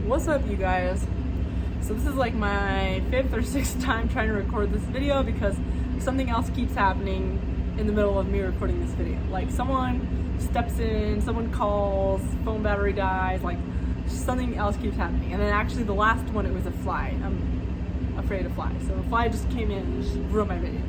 What's up, you guys? So this is like my 5th or 6th time trying to record this video because something else keeps happening in the middle of me recording this video. Like someone steps in, someone calls, phone battery dies, like something else keeps happening. And then actually the last one, it was a fly. I'm afraid of flies. So the fly just came in and just ruined my video.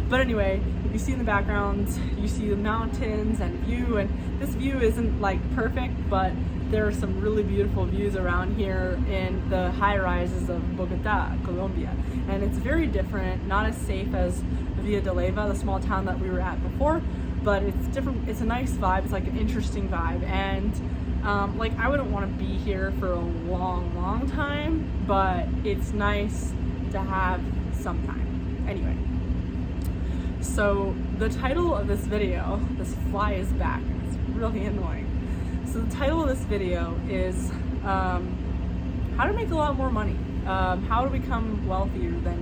But anyway, if you see in the background, you see the mountains and view, and this view isn't like perfect, but there are some really beautiful views around here in the high rises of Bogota, Colombia. And it's very different, not as safe as Villa de Leyva, the small town that we were at before, but it's different. It's a nice vibe. It's like an interesting vibe. And like I wouldn't want to be here for a long time, but it's nice to have some time. Anyway, so the title of this video, this fly is back, and it's really annoying. So the title of this video is how to make a lot more money, how to become wealthier than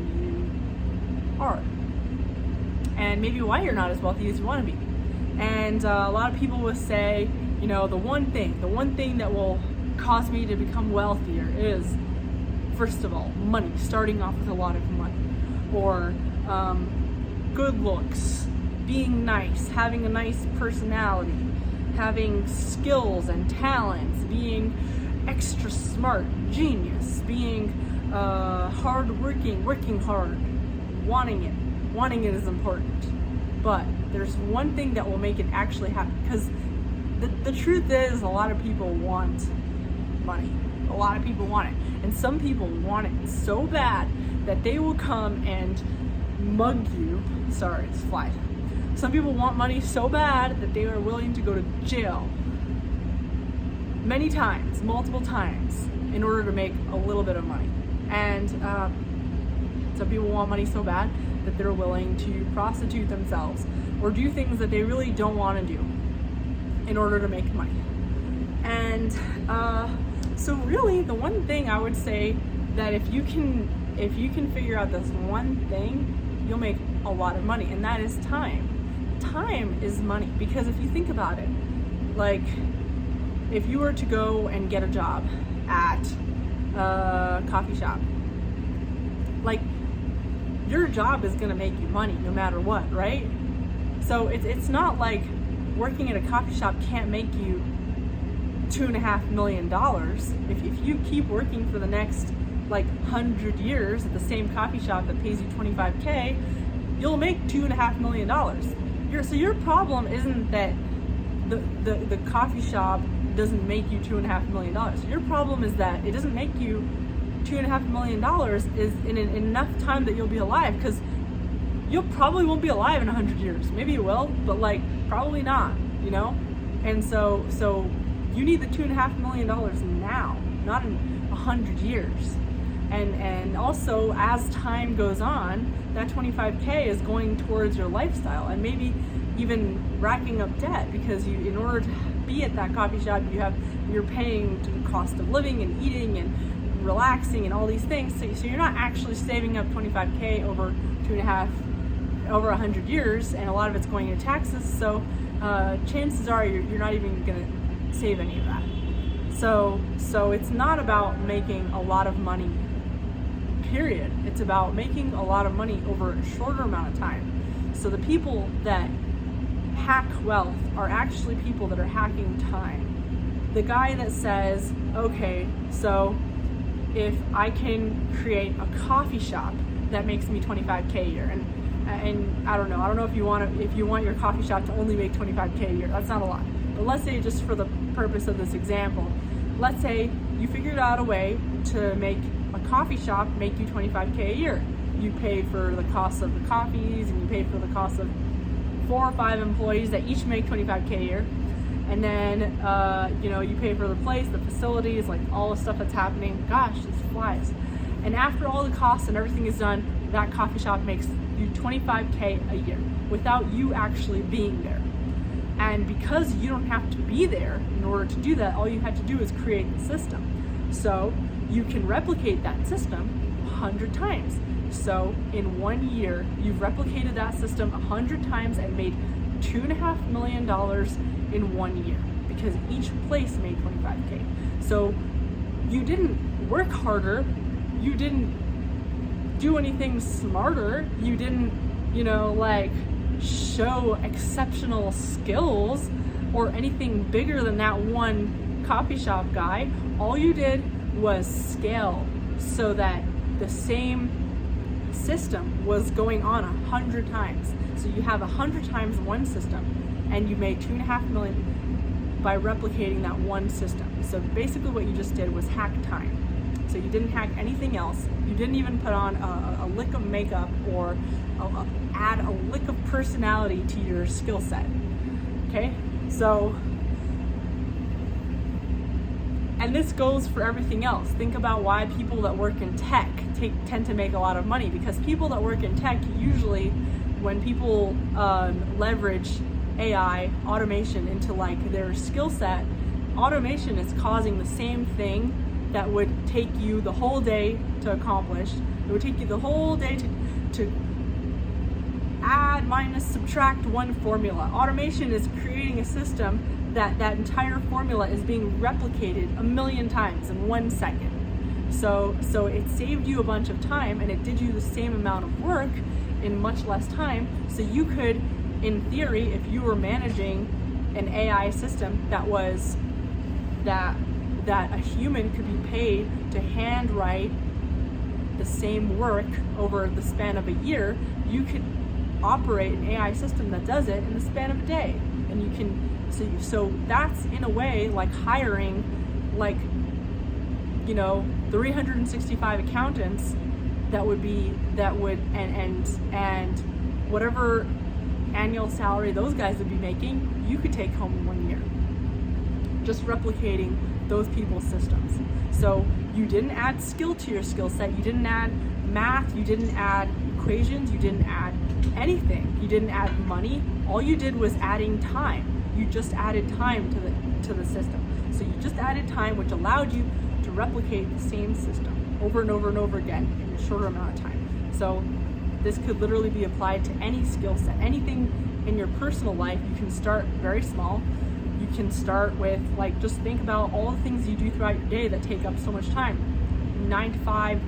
you are, and maybe why you're not as wealthy as you want to be. And a lot of people will say, you know, the one thing that will cause me to become wealthier is, first of all, money, starting off with a lot of money, or good looks, being nice, having a nice personality, having skills and talents, being extra smart, genius, being hardworking, working hard, wanting it. Wanting it is important. But there's one thing that will make it actually happen, because the truth is a lot of people want money. A lot of people want it. And some people want it so bad that they will come and mug you. Sorry, it's flies. Some people want money so bad that they are willing to go to jail many times, multiple times, in order to make a little bit of money. And some people want money so bad that they're willing to prostitute themselves or do things that they really don't want to do in order to make money. And so really the one thing I would say that if you can figure out this one thing, you'll make a lot of money, and that is time. Time is money, because if you think about it, like if you were to go and get a job at a coffee shop, like your job is gonna make you money no matter what, right? So it's not like working at a coffee shop can't make you $2.5 million. If you keep working for the next like 100 years at the same coffee shop that pays you $25K, you'll make $2.5 million. So your problem isn't that the coffee shop doesn't make you $2.5 million. Your problem is that it doesn't make you $2.5 million is in enough time that you'll be alive, because you probably won't be alive in 100 years. Maybe you will, but like probably not, you know? And so you need the $2.5 million now, not in 100 years. And also, as time goes on, that $25K is going towards your lifestyle and maybe even racking up debt, because in order to be at that coffee shop, you're paying to the cost of living and eating and relaxing and all these things. So you're not actually saving up $25K over 100 years, and a lot of it's going into taxes. So chances are you're not even gonna save any of that. So it's not about making a lot of money, period. It's about making a lot of money over a shorter amount of time. So the people that hack wealth are actually people that are hacking time. The guy that says, okay, so if I can create a coffee shop that makes me $25K a year, and I don't know if you want your coffee shop to only make $25K a year, that's not a lot. But let's say, just for the purpose of this example, let's say you figured out a way to make a coffee shop make you $25K a year. You pay for the cost of the coffees, and you pay for the cost of 4 or 5 employees that each make $25K a year. And then, you pay for the place, the facilities, like all the stuff that's happening. Gosh, these flies. And after all the costs and everything is done, that coffee shop makes you $25K a year without you actually being there. And because you don't have to be there in order to do that, all you had to do is create the system. So you can replicate that system 100 times. So in 1 year, you've replicated that system 100 times and made $2.5 million in 1 year, because each place made $25K. So You didn't work harder. You didn't do anything smarter. You didn't, like show exceptional skills or anything bigger than that one coffee shop guy. All you did was scale so that the same system was going on 100 times. So you have 100 times one system, and you made $2.5 million by replicating that one system. So basically what you just did was hack time. So you didn't hack anything else. You didn't even put on a lick of makeup or add a lick of personality to your skill set. Okay? So, and this goes for everything else. Think about why people that work in tech tend to make a lot of money, because people that work in tech, usually when people leverage AI, automation into like their skill set, automation is causing the same thing that would take you the whole day to accomplish. It would take you the whole day to add, minus, subtract one formula. Automation is creating a system that entire formula is being replicated 1 million times in 1 second. So it saved you a bunch of time, and it did you the same amount of work in much less time. So you could, in theory, if you were managing an AI system that a human could be paid to handwrite the same work over the span of a year, you could operate an AI system that does it in the span of a day. And you can, so that's in a way like hiring, like, 365 accountants and whatever annual salary those guys would be making, you could take home in 1 year. Just replicating those people's systems. So you didn't add skill to your skill set. You didn't add math. You didn't add equations. You didn't add anything. You didn't add money. All you did was adding time. You just added time to the system. So you just added time, which allowed you to replicate the same system over and over and over again in a shorter amount of time. So this could literally be applied to any skill set. Anything in your personal life, you can start very small. You can start with, like, just think about all the things you do throughout your day that take up so much time. 9 to 5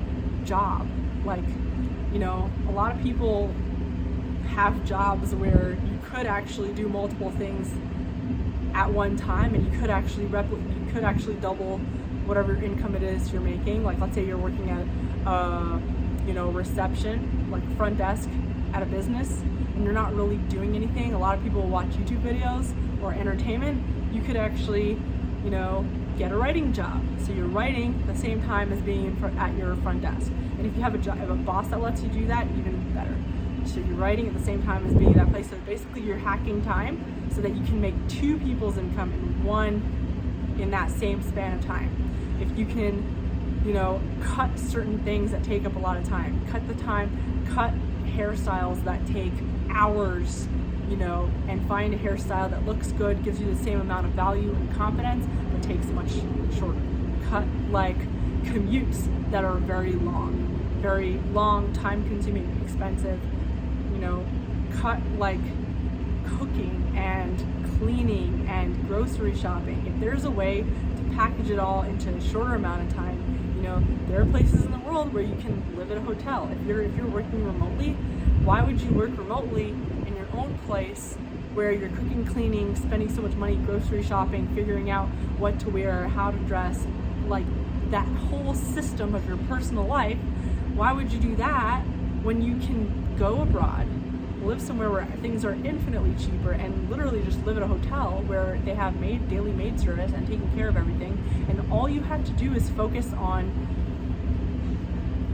job. Like, a lot of people have jobs where you could actually do multiple things at one time, and you could actually double whatever income it is you're making. Like, let's say you're working at reception, like front desk at a business, and you're not really doing anything. A lot of people watch YouTube videos or entertainment. You could actually, get a writing job. So you're writing at the same time as being at your front desk. And if you have a boss that lets you do that, even better. So you're writing at the same time as being at that place. So basically you're hacking time so that you can make 2 people's income in that same span of time. If you can, cut certain things that take up a lot of time, cut hairstyles that take hours, and find a hairstyle that looks good, gives you the same amount of value and confidence, but takes much shorter. Cut like commutes that are very long, time-consuming, expensive. Cut like cooking and cleaning and grocery shopping. If there's a way to package it all into a shorter amount of time, there are places in the world where you can live at a hotel. If you're working remotely, why would you work remotely in your own place where you're cooking, cleaning, spending so much money, grocery shopping, figuring out what to wear, how to dress, like that whole system of your personal life? Why would you do that when you can go abroad, live somewhere where things are infinitely cheaper, and literally just live at a hotel where they have daily maid service and taking care of everything, and all you have to do is focus on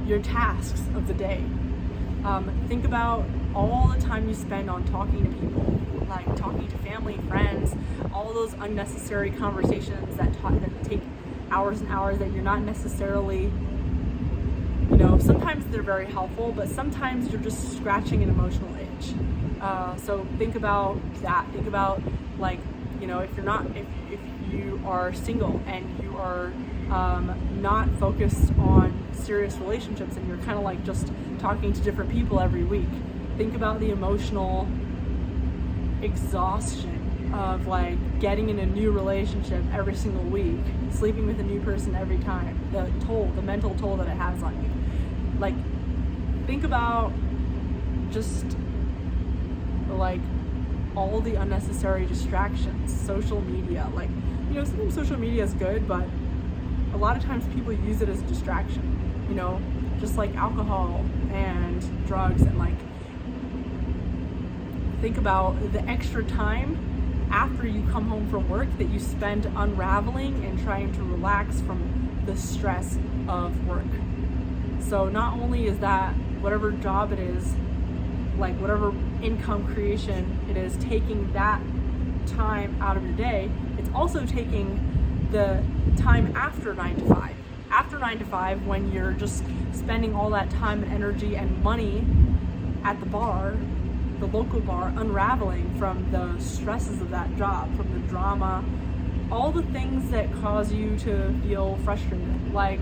your tasks of the day. Think about all the time you spend on talking to people, like talking to family, friends, all those unnecessary conversations that take hours and hours that you're not necessarily, sometimes they're very helpful, but sometimes you're just scratching an emotional itch. So think about that. Think about, like, if you are single and you are not focused on serious relationships and you're kind of like just talking to different people every week, think about the emotional exhaustion of like getting in a new relationship every single week, sleeping with a new person every time, the mental toll that it has on you. Like, think about just like all the unnecessary distractions, social media. Like, you know, sometimes social media is good, but a lot of times people use it as a distraction, you know, just like alcohol and drugs. And like, think about the extra time after you come home from work that you spend unraveling and trying to relax from the stress of work. So not only is that whatever job it is, like whatever income creation it is, taking that time out of your day, it's also taking the time after 9 to 5. After 9 to 5, when you're just spending all that time and energy and money at the bar, the local bar, unraveling from the stresses of that job, from the drama, all the things that cause you to feel frustrated. Like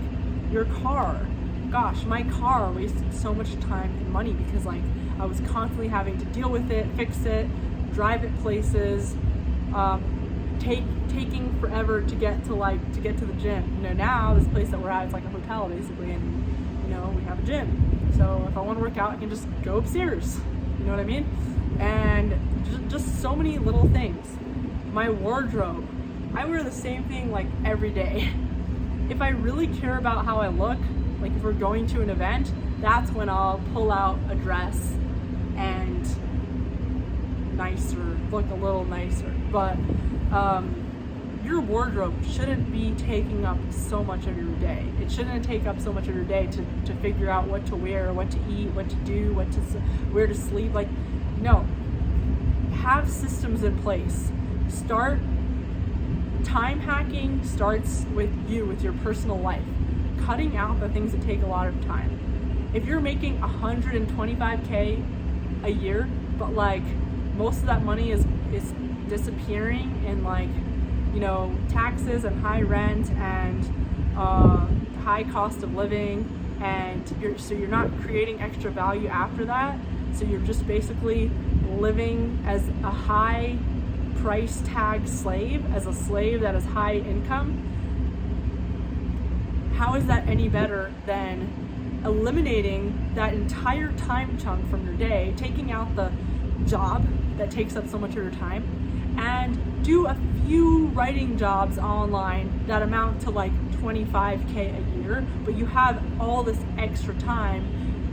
your car. Gosh, my car wasted so much time and money because like I was constantly having to deal with it, fix it, drive it places, taking forever to get to the gym. You know, now this place that we're at is like a hotel basically, and you know, we have a gym. So if I want to work out, I can just go upstairs. You know what I mean? And just so many little things. My wardrobe. I wear the same thing like every day. If I really care about how I look, like if we're going to an event, that's when I'll pull out a dress and look a little nicer. But your wardrobe shouldn't be taking up so much of your day. It shouldn't take up so much of your day to figure out what to wear, what to eat, what to do, where to sleep. Like, no. Have systems in place. Time hacking starts with you, with your personal life. Cutting out the things that take a lot of time. If you're making $125K a year, but like most of that money is disappearing in like, you know, taxes and high rent and high cost of living, and you're not creating extra value after that, so you're just basically living as a high price tag slave, as a slave that is high income. How is that any better than eliminating that entire time chunk from your day, taking out the job that takes up so much of your time, and do a few writing jobs online that amount to like 25K a year, but you have all this extra time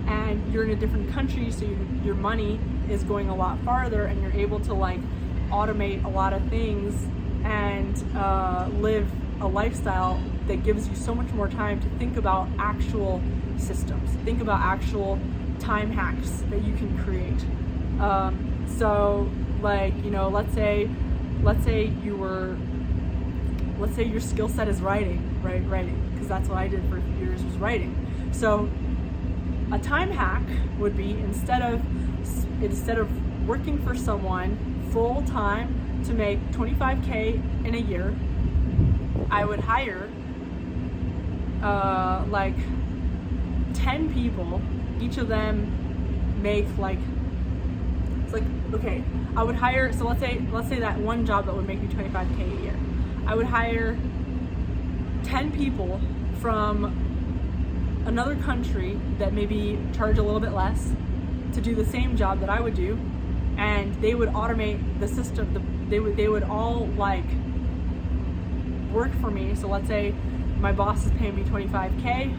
and you're in a different country, so your money is going a lot farther, and you're able to like automate a lot of things and live a lifestyle that gives you so much more time to think about actual systems, think about actual time hacks that you can create. So like, you know, let's say your skill set is writing, right? Writing, because that's what I did for a few years, was writing. So a time hack would be, instead of working for someone full time to make 25K in a year, I would hire like 10 people. Each of them make like, it's like, okay, I would hire, so let's say that one job that would make me 25K a year, I would hire 10 people from another country that maybe charge a little bit less to do the same job that I would do, and they would automate the system. They would all like work for me. So let's say my boss is paying me 25K,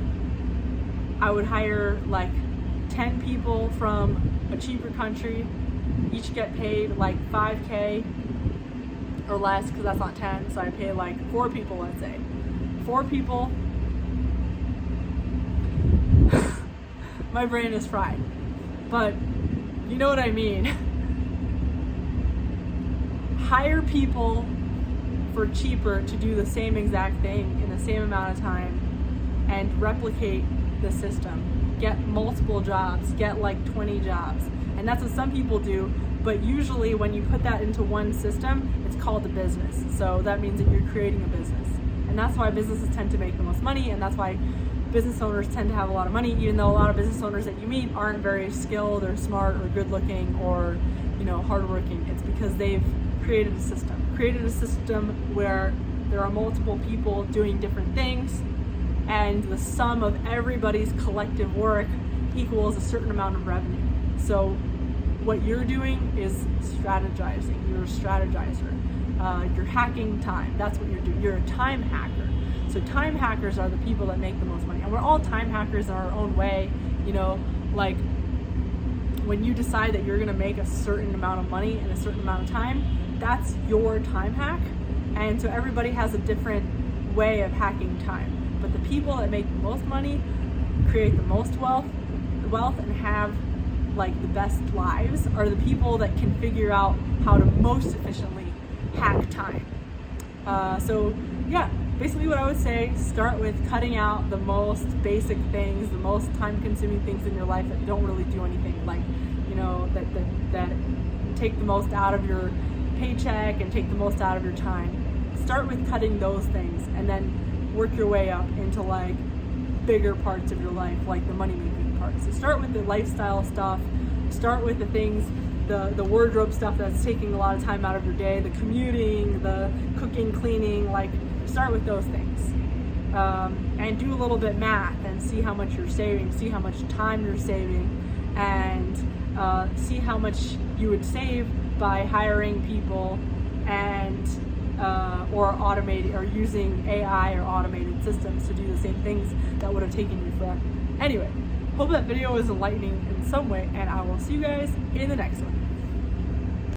I would hire like 10 people from a cheaper country, each get paid like 5K or less, because that's not 10, so I pay like 4 people, let's say. 4 people. My brain is fried, but you know what I mean. Hire people for cheaper to do the same exact thing in the same amount of time and replicate the system. Get multiple jobs, get like 20 jobs. And that's what some people do, but usually when you put that into one system, it's called a business. So that means that you're creating a business. And that's why businesses tend to make the most money, and that's why business owners tend to have a lot of money, even though a lot of business owners that you meet aren't very skilled or smart or good looking or, you know, hardworking. It's because they've created a system where there are multiple people doing different things, and the sum of everybody's collective work equals a certain amount of revenue. So what you're doing is strategizing. You're a strategizer. You're hacking time. That's what you're doing. You're a time hacker. So time hackers are the people that make the most money. And we're all time hackers in our own way. You know, like when you decide that you're going to make a certain amount of money in a certain amount of time, that's your time hack. And so everybody has a different way of hacking time. But the people that make the most money, create the most wealth and have like the best lives are the people that can figure out how to most efficiently hack time. So yeah, basically what I would say, start with cutting out the most basic things, the most time-consuming things in your life that don't really do anything, like, you know, that take the most out of your paycheck and take the most out of your time. Start with cutting those things and then work your way up into like bigger parts of your life, like the money-making part. So start with the lifestyle stuff, start with the things, the wardrobe stuff that's taking a lot of time out of your day, the commuting, the cooking, cleaning, like start with those things. And do a little bit math and see how much you're saving, see how much time you're saving, and see how much you would save by hiring people and or automating or using AI or automated systems to do the same things that would have taken you forever. Anyway, hope that video was enlightening in some way, and I will see you guys in the next one.